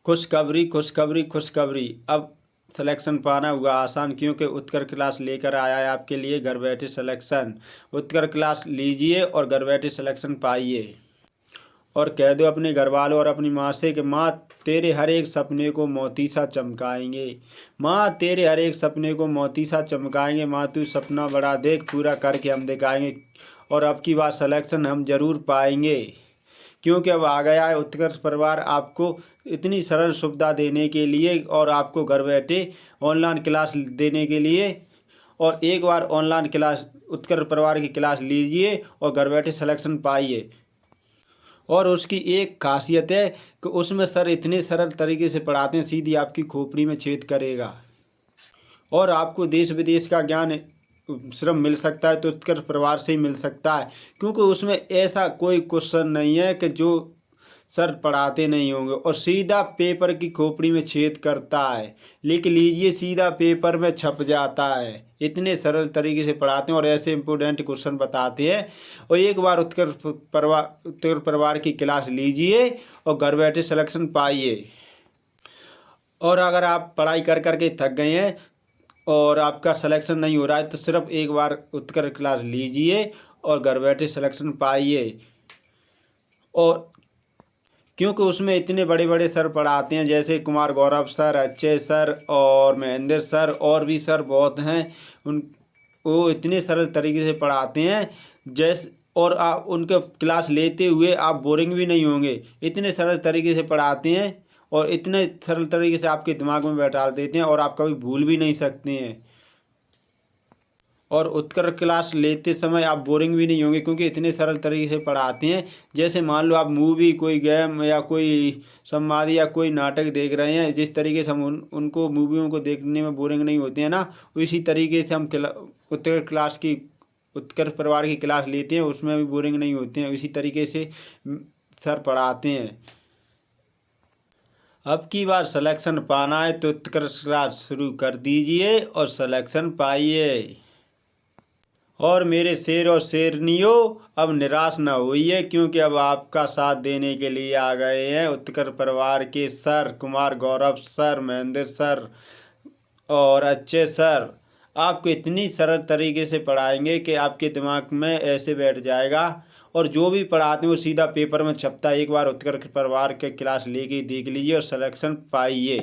खुशखबरी खुशखबरी खुशखबरी। अब सिलेक्शन पाना हुआ आसान, क्योंकि उत्कर क्लास लेकर आया है आपके लिए घर बैठे सिलेक्शन। उत्कर क्लास लीजिए और घर बैठे सिलेक्शन पाइए। और कह दो अपने घर वालों और अपनी माँ से कि माँ तेरे हर एक सपने को मोती सा चमकाएंगे। माँ तेरे हर एक सपने को मोती सा चमकाएंगे। माँ तू सपना बड़ा देख, पूरा करके हम दिखाएंगे। और अब की बार सिलेक्शन हम जरूर पाएंगे, क्योंकि अब आ गया है उत्कर्ष परिवार आपको इतनी सरल सुविधा देने के लिए और आपको घर बैठे ऑनलाइन क्लास देने के लिए। और एक बार ऑनलाइन क्लास उत्कर्ष परिवार की क्लास लीजिए और घर बैठे सिलेक्शन पाइए। और उसकी एक खासियत है कि उसमें सर इतने सरल तरीके से पढ़ाते हैं, सीधी आपकी खोपड़ी में छेद करेगा। और आपको देश विदेश का ज्ञान सिर्फ मिल सकता है तो उत्कर्ष परिवार से ही मिल सकता है, क्योंकि उसमें ऐसा कोई क्वेश्चन नहीं है कि जो सर पढ़ाते नहीं होंगे। और सीधा पेपर की खोपड़ी में छेद करता है, लिख लीजिए सीधा पेपर में छप जाता है। इतने सरल तरीके से पढ़ाते हैं और ऐसे इम्पोर्टेंट क्वेश्चन बताते हैं। और एक बार उत्कर्ष परिवार की क्लास लीजिए और घर बैठे सिलेक्शन पाइए। और अगर आप पढ़ाई कर करके थक गए हैं और आपका सिलेक्शन नहीं हो रहा है तो सिर्फ एक बार उत्कर्ष क्लास लीजिए और घर बैठे सिलेक्शन पाइए। और क्योंकि उसमें इतने बड़े बड़े सर पढ़ाते हैं, जैसे कुमार गौरव सर, अच्छे सर और महेंद्र सर और भी सर बहुत हैं। उन वो इतने सरल तरीके से पढ़ाते हैं जैसे, और आप उनके क्लास लेते हुए आप बोरिंग भी नहीं होंगे। इतने सरल तरीके से पढ़ाते हैं और इतने सरल तरीके से आपके दिमाग में बैठा देते हैं और आप कभी भूल भी नहीं सकते हैं। और उत्कर्ष क्लास लेते समय आप बोरिंग भी नहीं होंगे, क्योंकि इतने सरल तरीके से पढ़ाते हैं। जैसे मान लो आप मूवी, कोई गेम या कोई संवाद या कोई नाटक देख रहे हैं, जिस तरीके से हम उनको मूवियों को देखने में बोरिंग नहीं होते हैं ना, उसी तरीके से हम उत्कर्ष परिवार की क्लास लेते हैं, उसमें भी बोरिंग नहीं होते हैं। उसी तरीके से सर पढ़ाते हैं। अब की बार सिलेक्शन पाना है तो उत्कर्ष क्लास शुरू कर दीजिए और सिलेक्शन पाइए। और मेरे शेर और शेरनियों, अब निराश न होइए, क्योंकि अब आपका साथ देने के लिए आ गए हैं उत्कर्ष परिवार के sir Kumar Gaurav sir, Mahendra sir और अच्छे सर। आपको इतनी सरल तरीके से पढ़ाएंगे कि आपके दिमाग में ऐसे बैठ जाएगा। और जो भी पढ़ाते हैं वो सीधा पेपर में छपता है। एक बार उत्कर्ष परिवार के क्लास लेके देख लीजिए और सिलेक्शन पाइए।